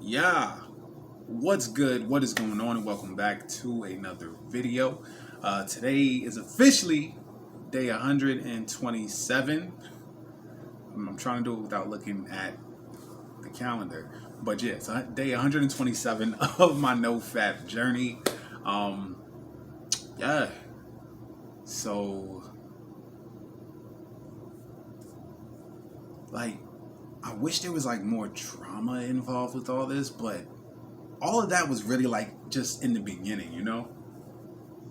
Yeah, what's good? What is going on? And welcome back to another video. Today is officially day 127. I'm trying to do it without looking at the calendar, but yeah, it's day 127 of my NoFap journey. Um, yeah, so like, I wish there was like more drama involved with all this, but all of that was really like just in the beginning, you know.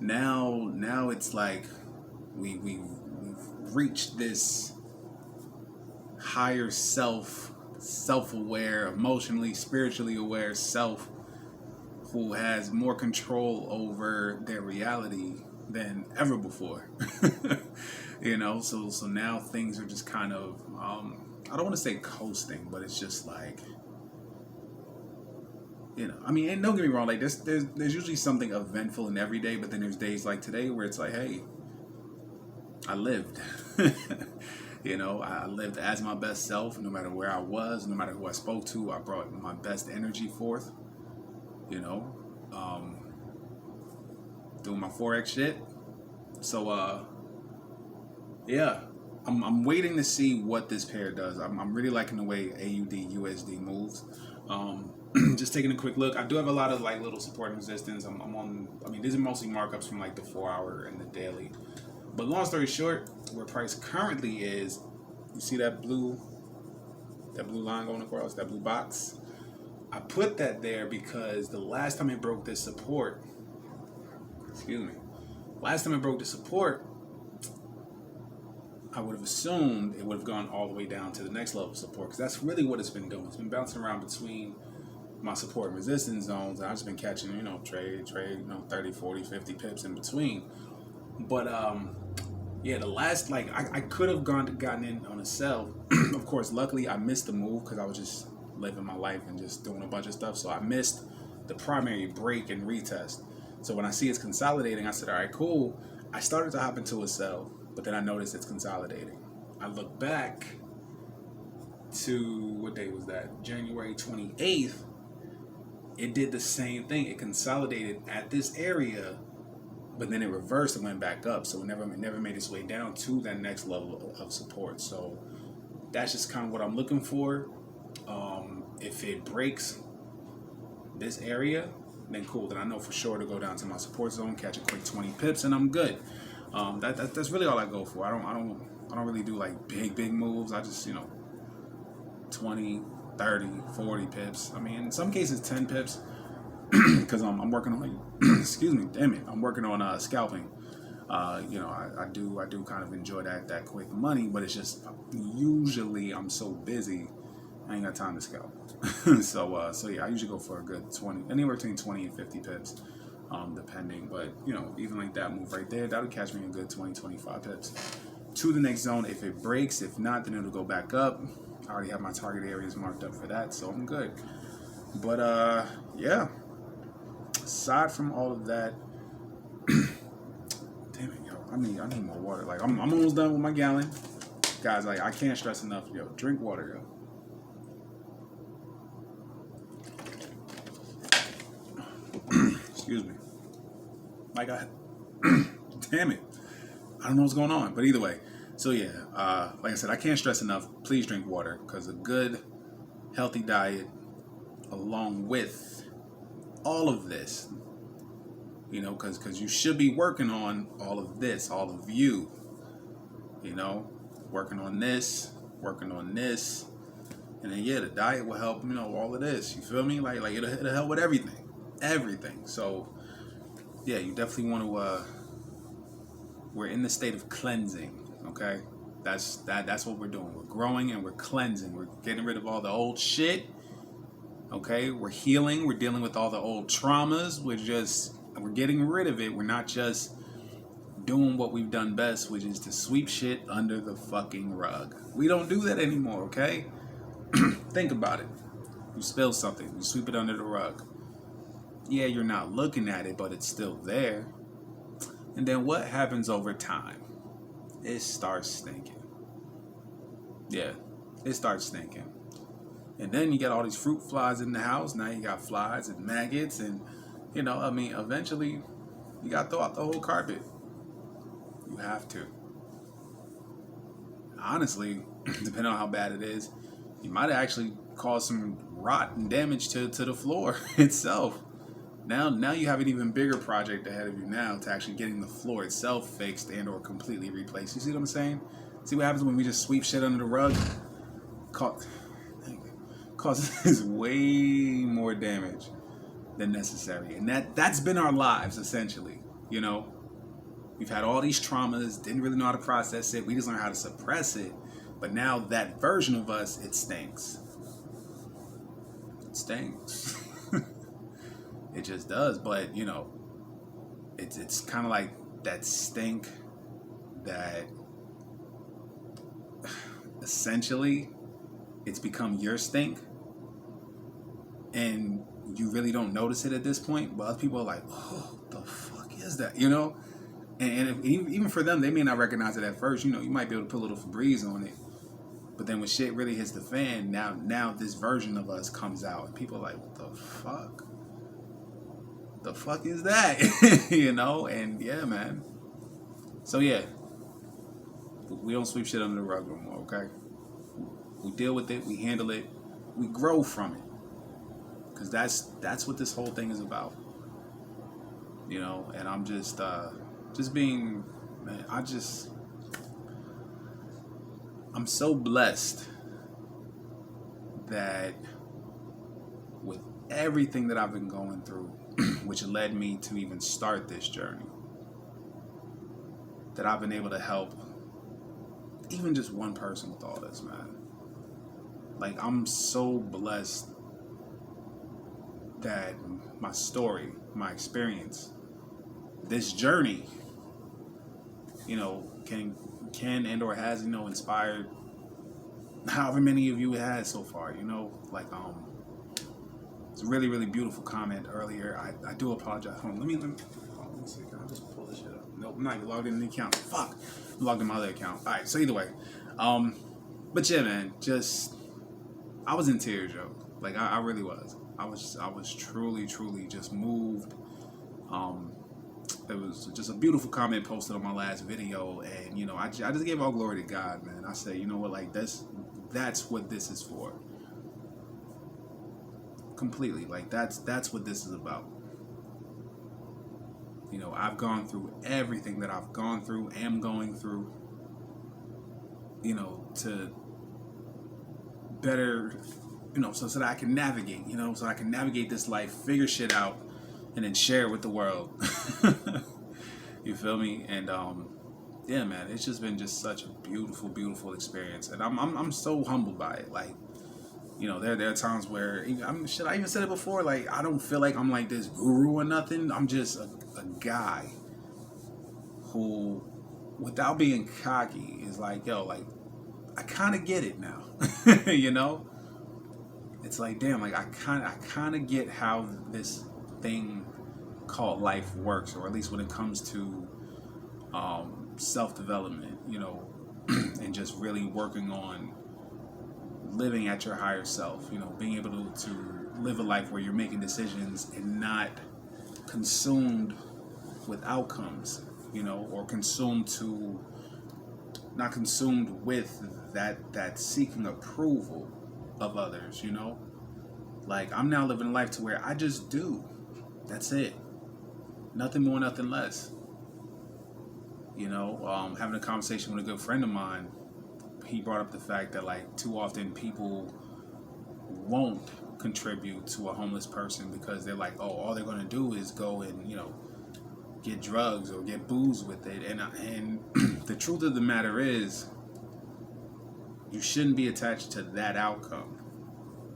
Now it's like we've reached this higher self-aware, emotionally, spiritually aware self who has more control over their reality than ever before. You know, so now things are just kind of I don't want to say coasting, but it's just like, you know, I mean, and don't get me wrong, like there's usually something eventful in every day, but then there's days like today where it's like, hey, I lived. You know, I lived as my best self, no matter where I was, no matter who I spoke to. I brought my best energy forth. You know, doing my forex shit. So yeah, I'm waiting to see what this pair does. I'm really liking the way AUD USD moves. Just taking a quick look. I do have a lot of like little support and resistance. I'm on. I mean, these are mostly markups from like the 4-hour and the daily. But long story short, where price currently is, you see that blue line going across, that blue box? I put that there because the last time it broke this support, I would have assumed it would have gone all the way down to the next level of support, because that's really what it's been doing. It's been bouncing around between my support and resistance zones, and I've just been catching, you know, trade, 30, 40, 50 pips in between. But yeah, the last, like, I could have gotten in on a sell. Of course, luckily I missed the move because I was just living my life and just doing a bunch of stuff. So I missed the primary break and retest. So when I see it's consolidating, I said, all right, cool. I started to hop into a sell, but then I noticed it's consolidating. I look back to, what day was that? January 28th. It did the same thing. It consolidated at this area, but then it reversed and went back up. So it never made its way down to that next level of support. So that's just kind of what I'm looking for. If it breaks this area, then cool. Then I know for sure to go down to my support zone, catch a quick 20 pips, and I'm good. That's really all I go for. I don't really do like big moves. I just, you know, 20, 30, 40 pips. I mean, in some cases 10 pips. Because I'm working on, like, excuse me, damn it, I'm working on scalping. You know, I do kind of enjoy that quick money, but it's just usually I'm so busy, I ain't got time to scalp. So yeah, I usually go for a good 20, anywhere between 20 and 50 pips, depending. But you know, even like that move right there, that'll catch me a good 20, 25 pips to the next zone if it breaks. If not, then it'll go back up. I already have my target areas marked up for that, so I'm good. But yeah. Aside from all of that, damn it, yo, I need more water. Like I'm almost done with my gallon, guys. Like I can't stress enough, yo, drink water, yo. Excuse me. Like damn it, I don't know what's going on, but either way. So yeah, like I said, I can't stress enough. Please drink water, because a good, healthy diet, along with all of this, you know, because you should be working on all of this, all of you, you know, working on this, and then yeah, the diet will help, you know, all of this, you feel me? Like it'll help with everything. So yeah, you definitely want to, we're in the state of cleansing, okay? That's what we're doing. We're growing and we're cleansing. We're getting rid of all the old shit. Okay, we're healing. We're dealing with all the old traumas. We're getting rid of it. We're not just doing what we've done best, which is to sweep shit under the fucking rug. We don't do that anymore, okay? Think about it. You spill something, you sweep it under the rug. Yeah, you're not looking at it, but it's still there. And then what happens over time? It starts stinking. Yeah, it starts stinking. And then you got all these fruit flies in the house. Now you got flies and maggots, and eventually you got to throw out the whole carpet. You have to. Honestly, depending on how bad it is, you might have actually caused some rot and damage to the floor itself. Now you have an even bigger project ahead of you now to actually getting the floor itself fixed and or completely replaced. You see what I'm saying? See what happens when we just sweep shit under the rug? Causes way more damage than necessary. And that's been our lives, essentially. We've had all these traumas, didn't really know how to process it. We just learned how to suppress it. But now that version of us, it stinks. It stinks. It just does. But, it's kind of like that stink that essentially it's become your stink. And you really don't notice it at this point. But other people are like, oh, what the fuck is that? And even for them, they may not recognize it at first. You might be able to put a little Febreze on it. But then when shit really hits the fan, now this version of us comes out. And people are like, what the fuck? The fuck is that? And yeah, man. So yeah. We don't sweep shit under the rug no more, okay? We deal with it. We handle it. We grow from it. Because that's what this whole thing is about. And I'm just being, man, I'm so blessed that with everything that I've been going through, which led me to even start this journey, that I've been able to help even just one person with all this, man. Like, I'm so blessed that my story, my experience, this journey, can and or has, inspired however many of you it has so far, it's a really, really beautiful comment earlier. I do apologize. Hold on, let me see. Can I just pull this shit up? Nope, I'm not even logged in the account. Fuck. I'm logged in my other account. Alright, so either way. But yeah, man, I was in tears, yo. Like, I really was. I was truly, truly just moved. It was just a beautiful comment posted on my last video, and I just gave all glory to God, man. I said, you know what, like that's what this is for. Completely, like that's what this is about. I've gone through everything that I've gone through, am going through, to better, so that I can navigate, so I can navigate this life, figure shit out, and then share it with the world. You feel me? And yeah, man, it's just been such a beautiful, beautiful experience, and I'm so humbled by it. Like, there are times where I even said it before. Like, I don't feel like I'm like this guru or nothing. I'm just a guy who, without being cocky, is like, yo, like, I kind of get it now. It's like, damn, like I kind of get how this thing called life works, or at least when it comes to self-development, and just really working on living at your higher self, being able to live a life where you're making decisions and not consumed with outcomes, or not consumed with that seeking approval of others, Like, I'm now living a life to where I just do. That's it. Nothing more, nothing less. Having a conversation with a good friend of mine, he brought up the fact that, like, too often people won't contribute to a homeless person because they're like, oh, all they're going to do is go and, get drugs or get booze with it. And the truth of the matter is, you shouldn't be attached to that outcome.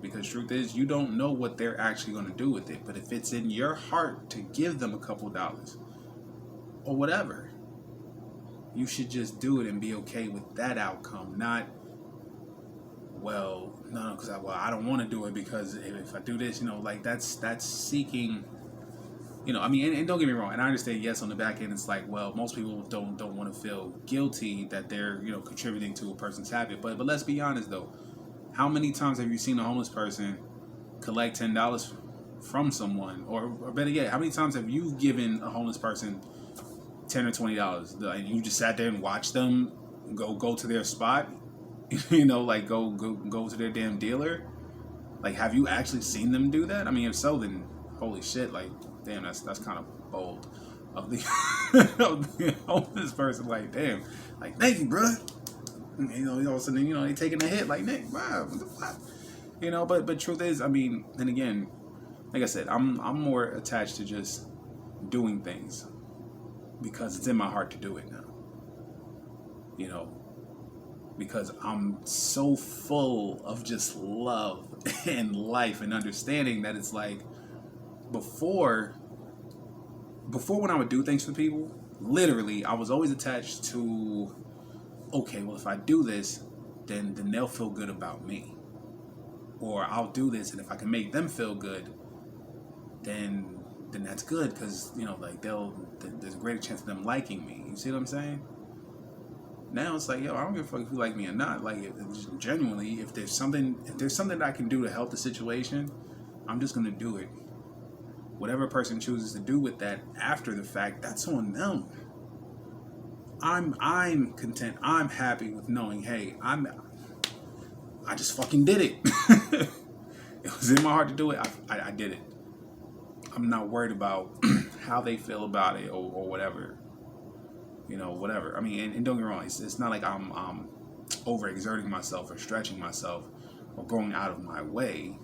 Because truth is, you don't know what they're actually going to do with it. But if it's in your heart to give them a couple dollars or whatever, you should just do it and be okay with that outcome. Not, well, no, because I don't want to do it because if I do this, like that's seeking, and don't get me wrong. And I understand, yes, on the back end, it's like, well, most people don't want to feel guilty that they're, contributing to a person's habit. But let's be honest, though. How many times have you seen a homeless person collect $10 from someone, or better yet, how many times have you given a homeless person $10 or $20, and you just sat there and watched them go to their spot, like go to their damn dealer? Like, have you actually seen them do that? I mean, if so, then holy shit, like, damn, that's kind of bold of the of the homeless person. Like, damn, like, thank you, bro. All of a sudden, they taking a hit. Like, Nick, wow, what the fuck? But truth is, I mean, and again, like I said, I'm more attached to just doing things because it's in my heart to do it now. Because I'm so full of just love and life and understanding that it's like, before when I would do things for people, literally, I was always attached to, okay, well, if I do this, then they'll feel good about me. Or I'll do this, and if I can make them feel good, then that's good, because, like, there's a greater chance of them liking me. You see what I'm saying? Now it's like, yo, I don't give a fuck if you like me or not. Like, genuinely, if there's something that I can do to help the situation, I'm just gonna do it. Whatever a person chooses to do with that after the fact, that's on them. I'm content. I'm happy with knowing, hey, I just fucking did it. It was in my heart to do it. I did it. I'm not worried about how they feel about it or whatever. Whatever. I mean, and don't get me wrong, it's not like I'm overexerting myself or stretching myself or going out of my way.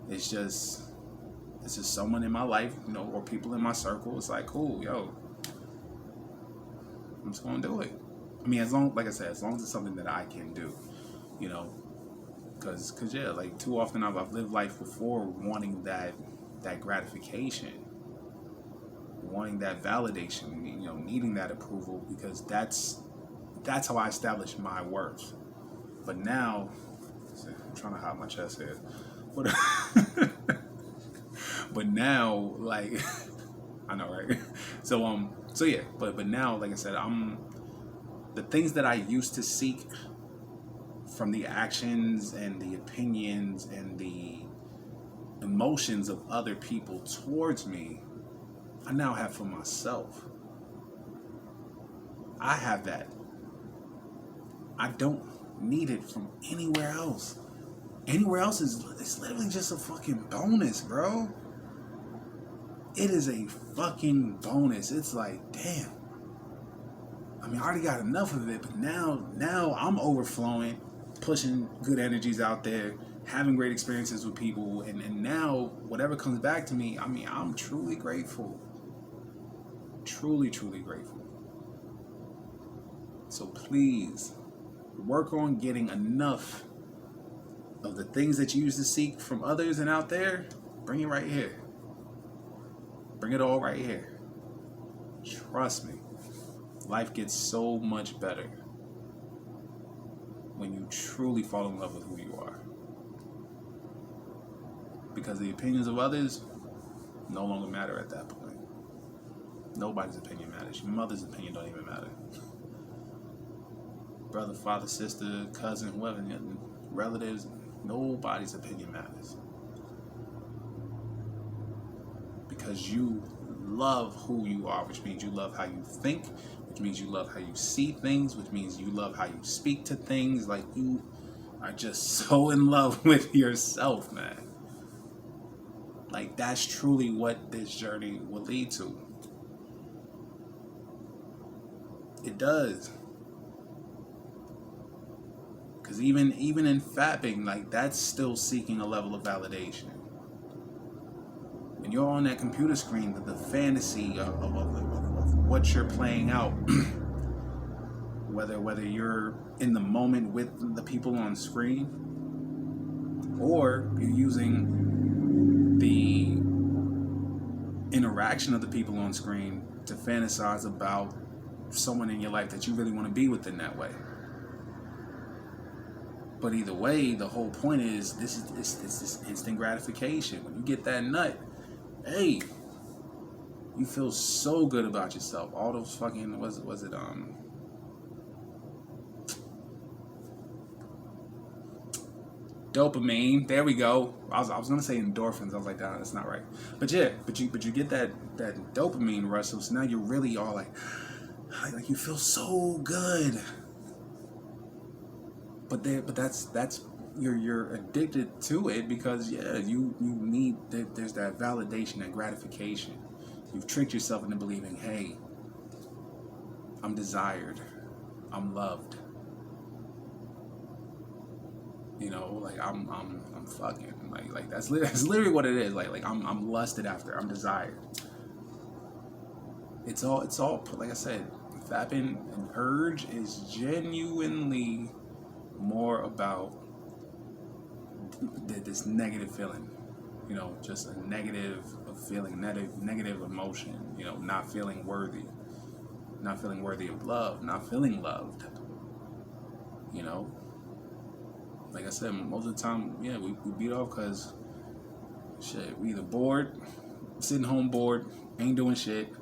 It's just someone in my life, or people in my circle. It's like, cool, yo, I'm just gonna do it. I mean, like I said, as long as it's something that I can do, because yeah, like, too often I've lived life before wanting that gratification, wanting that validation, needing that approval, because that's how I establish my worth. But now, I'm trying to hide my chest here, but now, like, I know, right? So yeah, but now, like I said, the things that I used to seek from the actions and the opinions and the emotions of other people towards me, I now have for myself. I have that. I don't need it from anywhere else. Anywhere else it's literally just a fucking bonus, bro. It is a fucking bonus. It's like, damn. I mean, I already got enough of it, but now I'm overflowing, pushing good energies out there, having great experiences with people, and now whatever comes back to me, I mean, I'm truly grateful. Truly, truly grateful. So please, work on getting enough of the things that you used to seek from others and out there. Bring it right here. Bring it all right here. Trust me. Life gets so much better when you truly fall in love with who you are. Because the opinions of others no longer matter at that point. Nobody's opinion matters. Your mother's opinion don't even matter. Brother, father, sister, cousin, whoever, relatives, nobody's opinion matters. Because you love who you are, which means you love how you think, which means you love how you see things, which means you love how you speak to things. Like, you are just so in love with yourself, man. Like, that's truly what this journey will lead to. It does. Because even in fapping, like, that's still seeking a level of validation. When you're on that computer screen, the fantasy of what you're playing out, whether you're in the moment with the people on screen, or you're using the interaction of the people on screen to fantasize about someone in your life that you really want to be with in that way. But either way, the whole point is this instant gratification. When you get that nut, hey, you feel so good about yourself. All those fucking dopamine. There we go. I was gonna say endorphins. I was like, that's not right. But yeah, but you get that dopamine rush. So now you're really all like you feel so good. But that's you're addicted to it because you need there's that validation, that gratification. You've tricked yourself into believing, hey, I'm desired, I'm loved. You know, like I'm fucking like that's literally what it is. Like I'm lusted after, I'm desired. It's all like I said, fapping and urge is genuinely more about this negative feeling, you know, just a negative feeling, negative emotion, you know, not feeling worthy of love, not feeling loved, you know. Like I said, most of the time, yeah, we beat off because shit, we either bored, sitting home bored, ain't doing shit,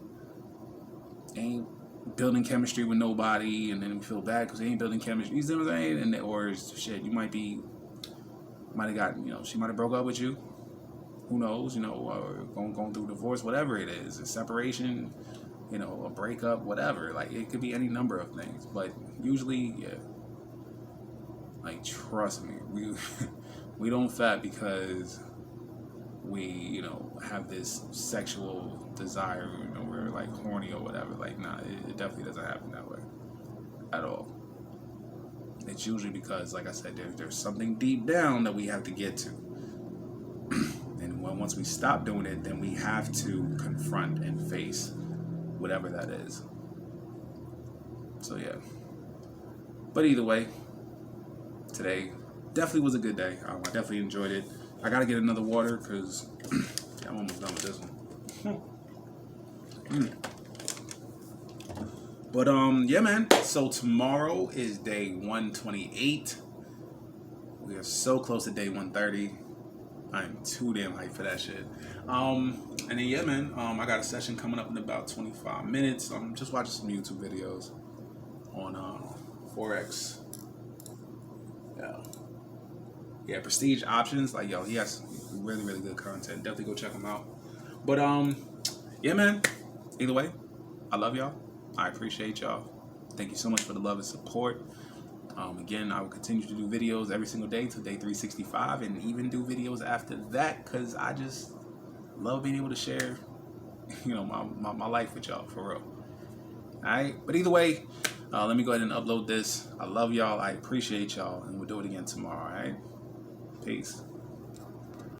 ain't building chemistry with nobody, and then we feel bad because they ain't building chemistry. You see what I'm saying? And or shit, you might have got, you know, she might have broke up with you. Who knows? You know, or going through divorce, whatever it is, a separation, you know, a breakup, whatever. Like it could be any number of things, but usually, yeah. Like trust me, we don't fap because we, you know, have this sexual desire, you know, we're like horny or whatever. Like, nah, it definitely doesn't happen that way at all. It's usually because, like I said, there's something deep down that we have to get to. And once we stop doing it, then we have to confront and face whatever that is. So, yeah. But either way, today definitely was a good day. I definitely enjoyed it. I got to get another water because I'm almost done with this one. But yeah, man. So tomorrow is day 128. We are so close to day 130. I'm too damn hyped for that shit. And then yeah, man. I got a session coming up in about 25 minutes. I'm just watching some YouTube videos on Forex. Yeah, Prestige Options. Like, yo, he has really, really good content. Definitely go check him out. But yeah, man. Either way, I love y'all. I appreciate y'all. Thank you so much for the love and support. Again, I will continue to do videos every single day till day 365, and even do videos after that because I just love being able to share, you know, my life with y'all for real. All right, but either way, let me go ahead and upload this. I love y'all. I appreciate y'all, and we'll do it again tomorrow. All right, peace.